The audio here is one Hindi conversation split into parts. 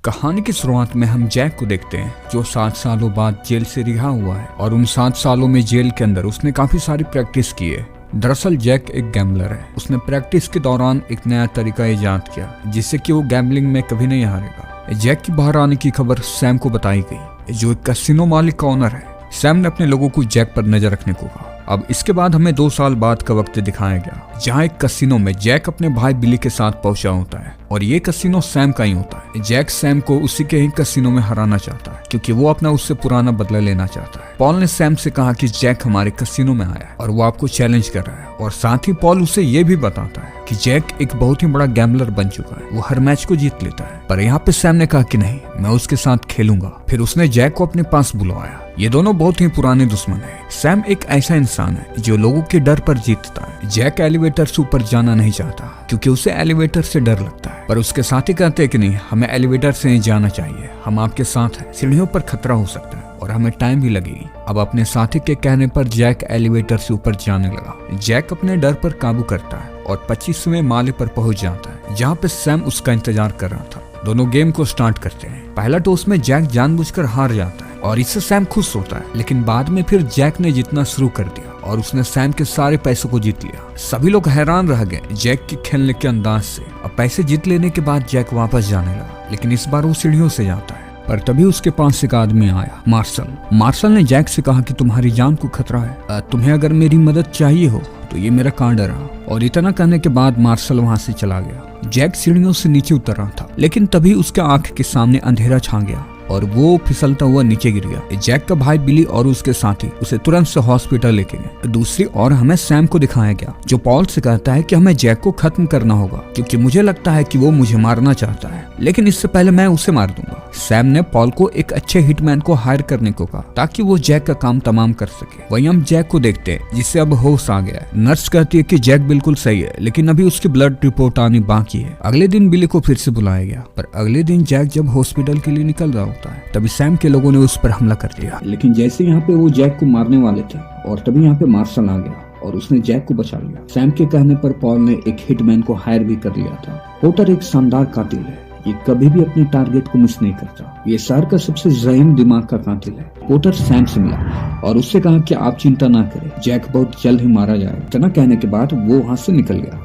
कहानी की शुरुआत में हम जैक को देखते हैं जो 7 सालों बाद जेल से रिहा हुआ है और उन 7 सालों में जेल के अंदर उसने काफी सारी प्रैक्टिस की है। दरअसल जैक एक गैम्बलर है। उसने प्रैक्टिस के दौरान एक नया तरीका इजाद किया जिससे कि वो गैम्बलिंग में कभी नहीं हारेगा। जैक की बाहर आने की खबर सैम को बताई गई जो एक कैसीनो मालिक का ओनर है। सैम ने अपने लोगों को जैक पर नजर रखने को कहा। अब इसके बाद हमें 2 साल बाद का वक्त दिखाया गया जहाँ एक कैसीनो में जैक अपने भाई बिली के साथ पहुंचा होता है और ये कैसीनो सैम का ही होता है। जैक सैम को उसी के ही कैसीनो में हराना चाहता है क्योंकि वो अपना उससे पुराना बदला लेना चाहता है। पॉल ने सैम से कहा कि जैक हमारे कैसीनो में आया है और वो आपको चैलेंज कर रहा है और साथ ही पॉल उसे ये भी बताता है कि जैक एक बहुत ही बड़ा गैम्बलर बन चुका है। वो हर मैच को जीत लेता है। पर यहाँ पे सैम ने कहा कि नहीं, मैं उसके साथ खेलूंगा। फिर उसने जैक को अपने पास बुलवाया। ये दोनों बहुत ही पुराने दुश्मन हैं। सैम एक ऐसा इंसान है जो लोगों के डर पर जीतता है। जैक एलिवेटर से ऊपर जाना नहीं चाहता क्योंकि उसे एलिवेटर से डर लगता है, पर उसके साथी कहते हैं कि नहीं, हमें एलिवेटर से नहीं जाना चाहिए, हम आपके साथ हैं, सीढ़ियों पर खतरा हो सकता है और हमें टाइम भी लगेगी। अब अपने साथी के कहने पर जैक एलिवेटर से ऊपर जाने लगा। जैक अपने डर पर काबू करता है और 25वें माले पर पहुंच जाता है जहाँ पे सैम उसका इंतजार कर रहा था। दोनों गेम को स्टार्ट करते हैं। पहला टॉस में जैक जानबूझकर हार जाता है और इससे सैम खुश होता है, लेकिन बाद में फिर जैक ने जीतना शुरू कर दिया और उसने सैम के सारे पैसों को जीत लिया। सभी लोग हैरान रह गए जैक के खेलने के अंदाज से। अब पैसे जीत लेने के बाद जैक वापस जाने लगा, लेकिन इस बार वो सीढ़ियों से जाता है। पर तभी उसके पास एक आदमी आया, मार्शल ने जैक से कहा कि तुम्हारी जान को खतरा है, तुम्हें अगर मेरी मदद चाहिए हो तो ये मेरा कार्ड रहा। और इतना कहने के बाद मार्शल वहां से चला गया। जैक सीढ़ियों से नीचे उतर रहा था, लेकिन तभी उसके आंख के सामने अंधेरा छा गया और वो फिसलता हुआ नीचे गिर गया। जैक का भाई बिली और उसके साथी उसे तुरंत से हॉस्पिटल लेके गए। दूसरी ओर हमें सैम को दिखाया गया जो पॉल से कहता है कि हमें जैक को खत्म करना होगा क्योंकि मुझे लगता है कि वो मुझे मारना चाहता है, लेकिन इससे पहले मैं उसे मार दूंगा। सैम ने पॉल को एक अच्छे हिटमैन को हायर करने को कहा ताकि वो जैक का काम तमाम कर सके। वहीं हम जैक को देखते हैं जिससे अब होश आ गया है। नर्स कहती है कि जैक बिल्कुल सही है, लेकिन अभी उसकी ब्लड रिपोर्ट आनी बाकी है। अगले दिन बिली को फिर से बुलाया गया, पर अगले दिन जैक जब हॉस्पिटल के लिए निकल रहा होता है तभी सैम के लोगों ने उस पर हमला कर दिया। लेकिन जैसे यहाँ पे वो जैक को मारने वाले थे और तभी यहाँ पे मार्शल आ गया और उसने जैक को बचा लिया। सैम के कहने पर पॉल ने एक हिटमैन को हायर भी कर लिया था। पोटर एक शानदार कातिल है, ये कभी भी अपने टारगेट को मिस नहीं करता। ये शहर का सबसे ज़हीन दिमाग का कातिल है। पोटर सैम से मिला और उससे कहा कि आप चिंता ना करें, जैक बहुत जल्द ही मारा जाएगा। इतना कहने के बाद वो वहाँ से निकल गया।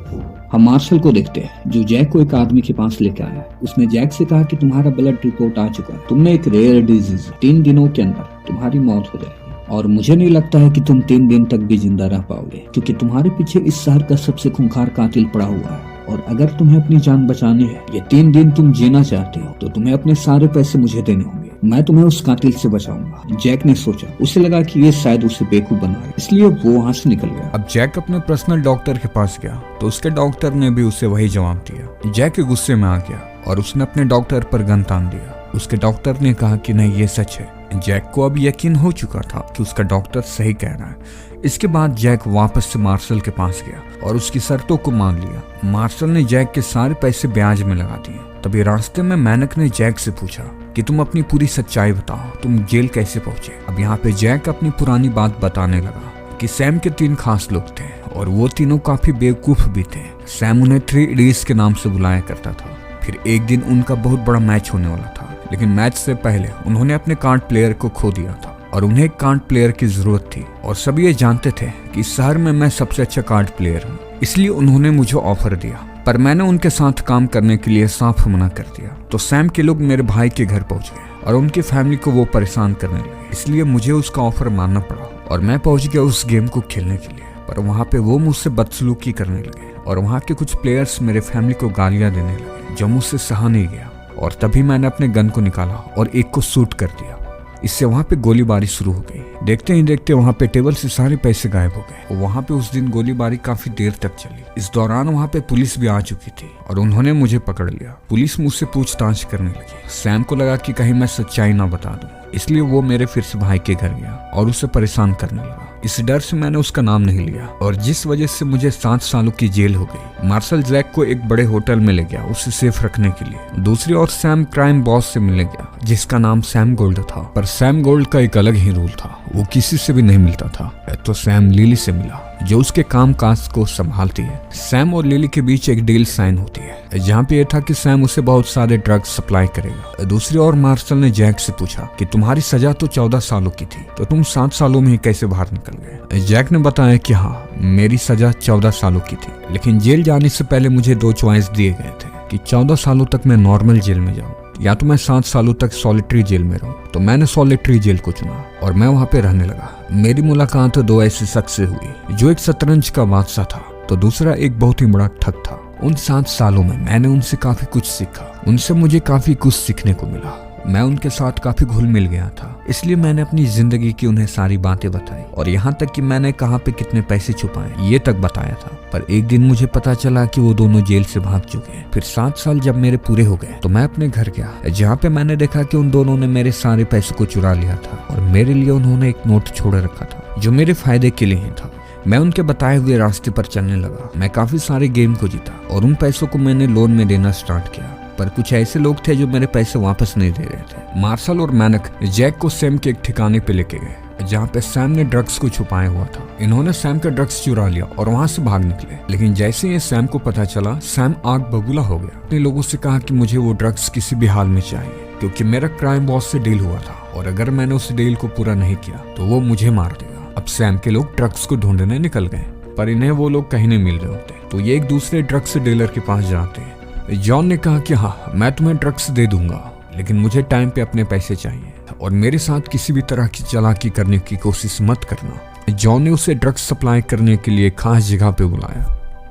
हम मार्शल को देखते हैं जो जैक को एक आदमी के पास लेके आया। उसने जैक से कहा कि तुम्हारा ब्लड रिपोर्ट आ चुका है, तुमने एक रेयर डिजीज, 3 दिनों के अंदर तुम्हारी मौत हो जाएगी और मुझे नहीं लगता है कि तुम 3 दिन तक भी जिंदा रह पाओगे क्योंकि तुम्हारे पीछे इस शहर का सबसे खूंखार कातिल पड़ा हुआ है और अगर तुम्हें अपनी जान बचानी है, ये 3 दिन तुम जीना चाहते हो, तो तुम्हें अपने सारे पैसे मुझे देने होंगे। मैं तुम्हें उस कातिल से बचाऊंगा। जैक ने सोचा, उसे लगा कि ये शायद उसे बेवकूफ बनाए, इसलिए वो वहाँ से निकल गया। अब जैक अपने पर्सनल डॉक्टर के पास गया तो उसके डॉक्टर ने भी उसे वही जवाब दिया। जैक गुस्से में आ गया और उसने अपने डॉक्टर पर गन तान दिया। उसके डॉक्टर ने कहा कि नहीं, ये सच है। जैक को अब यकीन हो चुका था कि उसका डॉक्टर सही कह रहा है। इसके बाद जैक वापस से मार्शल के पास गया और उसकी शर्तों को मान लिया। मार्शल ने जैक के सारे पैसे ब्याज में लगा दिए। तभी रास्ते में मैनक ने जैक से पूछा कि तुम अपनी पूरी सच्चाई बताओ, तुम जेल कैसे पहुंचे। अब यहाँ पे जैक अपनी पुरानी बात बताने लगा कि सैम के 3 खास लोग थे और वो तीनों काफी बेवकूफ भी थे। सैम उन्हें 3 इडियट्स के नाम से बुलाया करता था। फिर एक दिन उनका बहुत बड़ा मैच होने वाला था, लेकिन मैच से पहले उन्होंने अपने कार्ड प्लेयर को खो दिया था और उन्हें एक कार्ड प्लेयर की जरूरत थी और सभी ये जानते थे कि इस शहर में मैं सबसे अच्छा कार्ड प्लेयर हूँ, इसलिए उन्होंने मुझे ऑफर दिया। पर मैंने उनके साथ काम करने के लिए साफ मना कर दिया। तो सैम के लोग मेरे भाई के घर पहुंच गए और उनकी फैमिली को वो परेशान करने लगे, इसलिए मुझे उसका ऑफर मानना पड़ा और मैं पहुंच गया उस गेम को खेलने के लिए। पर वहाँ पे वो मुझसे बदसलूकी करने लगे और वहाँ के कुछ प्लेयर्स मेरे फैमिली को गालियां देने लगे जो मुझसे सहा नहीं गया। और तभी मैंने अपने गन को निकाला और एक को शूट कर दिया। इससे वहाँ पे गोलीबारी शुरू हो गई। देखते ही देखते वहाँ पे टेबल से सारे पैसे गायब हो गए और वहाँ पे उस दिन गोलीबारी काफी देर तक चली। इस दौरान वहाँ पे पुलिस भी आ चुकी थी और उन्होंने मुझे पकड़ लिया। पुलिस मुझसे पूछताछ करने लगी। सैम को लगा कि कहीं मैं सच्चाई ना बता दूं, इसलिए वो मेरे फिर से भाई के घर गया और उसे परेशान करने लगा। इस डर से मैंने उसका नाम नहीं लिया और जिस वजह से मुझे 7 सालों की जेल हो गई। मार्शल जैक को एक बड़े होटल में ले गया उसे सेफ रखने के लिए। दूसरी ओर सैम क्राइम बॉस से मिलने गया जिसका नाम सैम गोल्ड था। पर सैम गोल्ड का एक अलग ही रूल था, वो किसी से भी नहीं मिलता था। तो सैम लिली से मिला जो उसके काम काज को संभालती है। सैम और लिली के बीच एक डील साइन होती है, जहाँ पे यह था कि सैम उसे बहुत सारे ड्रग्स सप्लाई करेगा। दूसरी ओर मार्शल ने जैक से पूछा कि तुम्हारी सजा तो 14 सालों की थी, तो तुम 7 सालों में ही कैसे बाहर निकल गए? जैक ने बताया कि हाँ, मेरी सजा 14 सालों की थी, लेकिन जेल जाने से पहले मुझे 2 चॉइस दिए गए थे कि 14 सालों तक मैं नॉर्मल जेल में जाऊं या तो मैं 7 सालों तक सॉलिटरी जेल में रहूं। तो मैंने सॉलिटरी जेल को चुना और मैं वहाँ पे रहने लगा। मेरी मुलाकात 2 ऐसे शख्स से हुई, जो एक शतरंज का बादशाह था तो दूसरा एक बहुत ही बड़ा ठग था। उन 7 सालों में मैंने उनसे काफी कुछ सीखा, उनसे मुझे काफी कुछ सीखने को मिला। मैं उनके साथ काफी घुल मिल गया था, इसलिए मैंने अपनी जिंदगी की उन्हें सारी बातें बताई और यहाँ तक कि मैंने कहाँ पे कितने पैसे छुपाए ये तक बताया था। पर एक दिन मुझे पता चला कि वो दोनों जेल से भाग चुके हैं। फिर 7 साल जब मेरे पूरे हो गए तो मैं अपने घर गया, जहाँ पे मैंने देखा कि उन दोनों ने मेरे सारे पैसे को चुरा लिया था और मेरे लिए उन्होंने एक नोट छोड़ रखा था जो मेरे फायदे के लिए ही था। मैं उनके बताए हुए रास्ते पर चलने लगा। मैं काफी सारे गेम को जीता और उन पैसों को मैंने लोन में देना स्टार्ट किया। पर कुछ ऐसे लोग थे जो मेरे पैसे वापस नहीं दे रहे थे। मार्शल और मैनक जैक को सैम के एक ठिकाने पे लेके गए, जहाँ पे सैम ने ड्रग्स को छुपाया हुआ था। इन्होंने सैम का ड्रग्स चुरा लिया और वहाँ से भाग निकले। लेकिन जैसे ही सैम को पता चला, सैम आग बबूला हो गया। अपने लोगों से कहा कि मुझे वो ड्रग्स किसी भी हाल में चाहिए, क्योंकि मेरा क्राइम बॉस से डील हुआ था और अगर मैंने उस डील को पूरा नहीं किया तो वो मुझे मार देगा। अब सैम के लोग ड्रग्स को ढूंढने निकल गए, पर इन्हें वो लोग कहीं नहीं मिल रहे होते, तो ये एक दूसरे ड्रग्स डीलर के पास जाते हैं। जॉन ने कहा कि हाँ, मैं तुम्हें ड्रग्स दे दूंगा, लेकिन मुझे टाइम पे अपने पैसे चाहिए और मेरे साथ किसी भी तरह की चालाकी करने की कोशिश मत करना। जॉन ने उसे ड्रग्स सप्लाई करने के लिए खास जगह पे बुलाया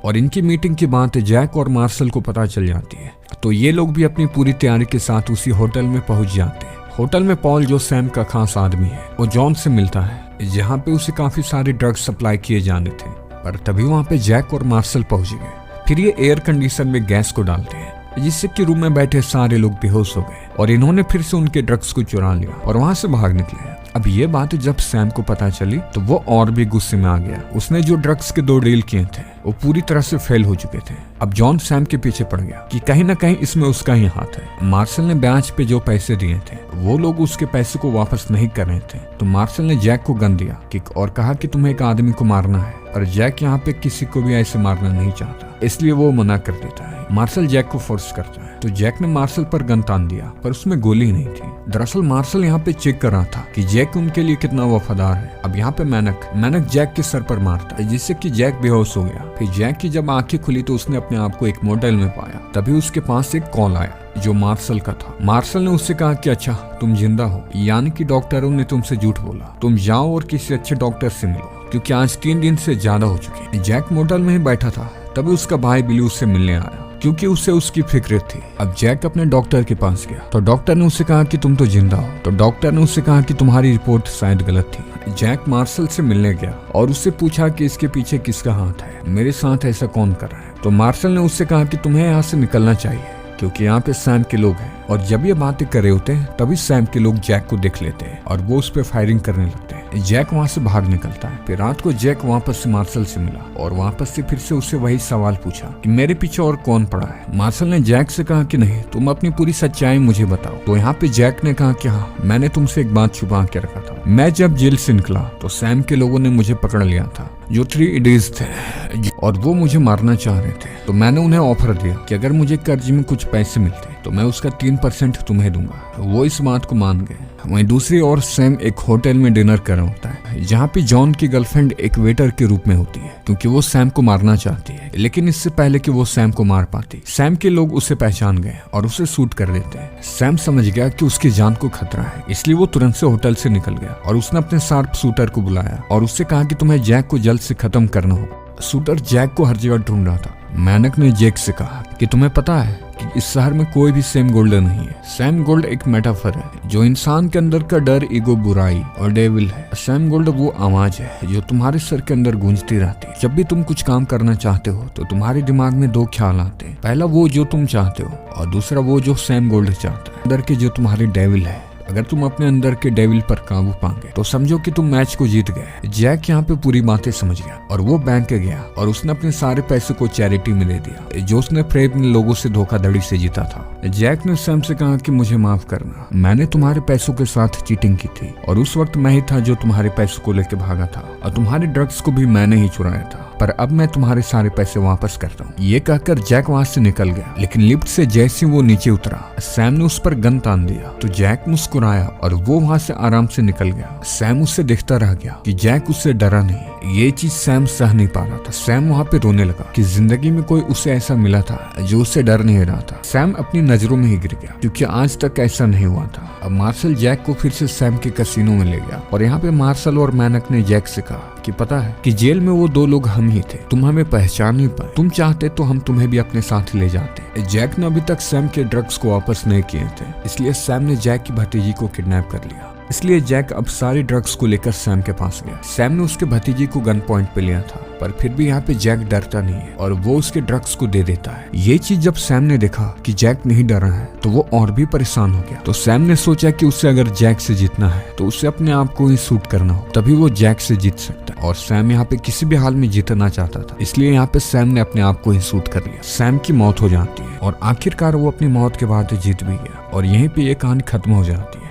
और इनकी मीटिंग की बात जैक और मार्शल को पता चल जाती है, तो ये लोग भी अपनी पूरी तैयारी के साथ उसी होटल में पहुंच जाते हैं। होटल में पॉल, जो सैम का खास आदमी है, वो जॉन से मिलता है, जहाँ पे उसे काफी सारे ड्रग्स सप्लाई किए जाने थे। पर तभी वहाँ पे जैक और मार्शल पहुंच गए। फिर ये एयर कंडीशन में गैस को डालते हैं, जिससे कि रूम में बैठे सारे लोग बेहोश हो गए और इन्होंने फिर से उनके ड्रग्स को चुरा लिया और वहां से भाग निकले। अब ये बात जब सैम को पता चली तो वो और भी गुस्से में आ गया। उसने जो ड्रग्स के 2 डील किए थे वो पूरी तरह से फेल हो चुके थे। अब जॉन सैम के पीछे पड़ गया कि कहीं ना कहीं इसमें उसका ही हाथ है। मार्शल ने ब्याज पे जो पैसे दिए थे वो लोग उसके पैसे को वापस नहीं कर रहे थे, तो मार्शल ने जैक को गन दिया और कहा कि तुम्हें एक आदमी को मारना है। और जैक यहाँ पे किसी को भी ऐसे मारना नहीं चाहता, इसलिए वो मना कर देता है। मार्शल जैक को फोर्स करता है, तो जैक ने मार्शल पर गन तान दिया, पर उसमें गोली नहीं थी। दरअसल मार्शल यहाँ पे चेक कर रहा था कि जैक उनके लिए कितना वफादार है। अब यहाँ पे मैनक जैक के सर पर मारता है, जिससे कि जैक बेहोश हो गया। फिर जैक की जब आंखें खुली तो उसने अपने आप को एक मोटेल में पाया। तभी उसके पास एक कॉल आया जो मार्शल का था। मार्शल ने उससे कहा कि अच्छा, तुम जिंदा हो, यानी कि डॉक्टरों ने तुमसे झूठ बोला। तुम जाओ और किसी अच्छे डॉक्टर से मिलो, क्योंकि आज 3 दिन से ज्यादा हो चुके हैं। जैक मोटेल में ही बैठा था, तभी उसका भाई बिली उससे मिलने आया, क्योंकि उसे उसकी फिक्र थी। अब जैक अपने डॉक्टर के पास गया, तो डॉक्टर ने उससे कहा कि तुम तो जिंदा हो। तो डॉक्टर ने उससे कहा कि तुम्हारी रिपोर्ट शायद गलत थी। जैक मार्शल से मिलने गया और उससे पूछा कि इसके पीछे किसका हाथ है, मेरे साथ ऐसा कौन कर रहा है। तो मार्शल ने उससे कहा कि तुम्हें यहाँ से निकलना चाहिए, क्योंकि यहाँ पे सैम के लोग हैं। और जब ये बातें कर रहे होते हैं तभी सैम के लोग जैक को देख लेते हैं और वो उस पर फायरिंग करने लगते हैं। जैक वहाँ से भाग निकलता है। फिर रात को जैक वापस से मार्शल से मिला और वापस से फिर से उससे वही सवाल पूछा कि मेरे पीछे और कौन पड़ा है। मार्शल ने जैक से कहा कि नहीं, तुम अपनी पूरी सच्चाई मुझे बताओ। तो यहाँ पे जैक ने कहा कि हाँ, मैंने तुमसे एक बात छुपा के रखा था। मैं जब जेल से निकला तो सैम के लोगों ने मुझे पकड़ लिया था, जो 3 इडियट्स थे, और वो मुझे मारना चाह रहे थे। तो मैंने उन्हें ऑफर दिया कि अगर मुझे कर्ज में कुछ पैसे मिलते तो मैं उसका 3% तुम्हें दूंगा। वो इस बात को मान गए। वहीं दूसरी ओर सैम एक होटल में डिनर कर रहा होता है, जहाँ पे जॉन की गर्लफ्रेंड एक वेटर के रूप में होती है, क्योंकि वो सैम को मारना चाहती है। लेकिन इससे पहले कि वो सैम को मार पाती, सैम के लोग उसे पहचान गए और उसे शूट कर देते हैं। सैम समझ गया कि उसकी जान को खतरा है, इसलिए वो तुरंत से होटल से निकल गया और उसने अपने शार्प शूटर को बुलाया और उससे कहा कि तुम्हें जैक को जल्द से खत्म करना होगा। शूटर जैक को हर जगह ढूंढ रहा था। मैनक ने जैक से कहा कि तुम्हें पता है कि इस शहर में कोई भी सैम गोल्ड नहीं है। सैम गोल्ड एक मेटाफर है जो इंसान के अंदर का डर, ईगो, बुराई और डेविल है। सैम गोल्ड वो आवाज है जो तुम्हारे सर के अंदर गूंजती रहती है। जब भी तुम कुछ काम करना चाहते हो तो तुम्हारे दिमाग में 2 ख्याल आते हैं। पहला वो जो तुम चाहते हो और दूसरा वो जो सैम गोल्ड चाहता है। अंदर के जो तुम्हारे डेविल है अगर तुम अपने अंदर के डेविल पर काबू पाओगे तो समझो कि तुम मैच को जीत गए। जैक यहाँ पे पूरी बातें समझ गया और वो बैंक गया और उसने अपने सारे पैसे को चैरिटी में दे दिया जो उसने फ्रेब ने लोगों से धोखाधड़ी से जीता था। जैक ने सैम से कहा कि मुझे माफ करना, मैंने तुम्हारे पैसों के साथ चीटिंग की थी और उस वक्त मैं ही था जो तुम्हारे पैसों को लेकर भागा था और तुम्हारे ड्रग्स को भी मैंने ही चुराया था, पर अब मैं तुम्हारे सारे पैसे वापस करता हूँ। ये कहकर जैक वहाँ से निकल गया, लेकिन लिफ्ट से जैसे वो नीचे उतरा सैम ने उस पर गन तान दिया तो जैक मुस्कुराया और वो वहाँ से आराम से निकल गया। सैम उससे देखता रह गया कि जैक उससे डरा नहीं। ये चीज सैम सह नहीं पा रहा था। सैम वहाँ पे रोने लगा कि जिंदगी में कोई उसे ऐसा मिला था जो उससे डर नहीं रहा था। सैम अपनी नजरों में ही गिर गया क्योंकि आज तक ऐसा नहीं हुआ था। अब मार्शल जैक को फिर से सैम के कैसीनो में ले गया और यहाँ पे मार्शल और मैनक ने जैक से कहा कि पता है कि जेल में वो 2 लोग हम ही थे, तुम हमें पहचान नहीं पाए, तुम चाहते तो हम तुम्हें भी अपने साथ ले जाते। जैक ने अभी तक सैम के ड्रग्स को वापस नहीं किए थे, इसलिए सैम ने जैक की भतीजी को किडनैप कर लिया। इसलिए जैक अब सारी ड्रग्स को लेकर सैम के पास गया। सैम ने उसके भतीजी को गन पॉइंट पे लिया था, पर फिर भी यहाँ पे जैक डरता नहीं है और वो उसके ड्रग्स को दे देता है। ये चीज जब सैम ने देखा कि जैक नहीं डरा है तो वो और भी परेशान हो गया। तो सैम ने सोचा कि उसे अगर जैक से जीतना है तो उसे अपने आप को ही शूट करना हो, तभी वो जैक से जीत सकता है। और सैम यहाँ पे किसी भी हाल में जीतना चाहता था, इसलिए यहाँ पे सैम ने अपने आप को ही शूट कर लिया। सैम की मौत हो जाती है और आखिरकार वो अपनी मौत के बाद जीत भी गया और यहीं पे ये कहानी खत्म हो जाती है।